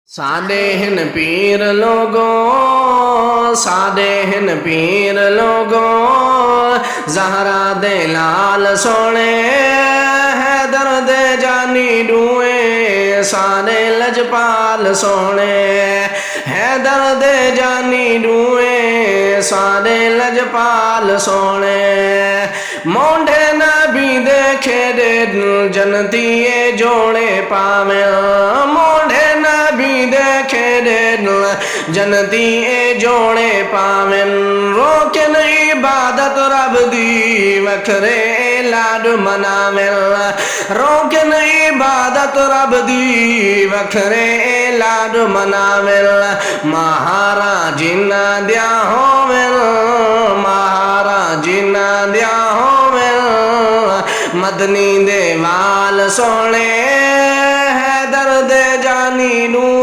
साडे हिन पीर लोगों, साडे हिन पीर लोगों, ज़हरा दे लाल सोने हैदर दे जानी डूए, साडे लजपाल सोने हैदर दे जानी डूए, साडे लजपाल सोने मोंढे नबी देखे दे जनती जोड़े पावे, मोंढे नबी देखे दे जनती जोड़े पावन, रोकन इबादत रब दी वखरे लाड मनावेन, रोकन इबादत रब दी वखरे लाड मनावेन, महाराज ना दिया होवेन, महाराज ना दिया होवेन, मदनी दे वाल सोने हैदर दे जानी नू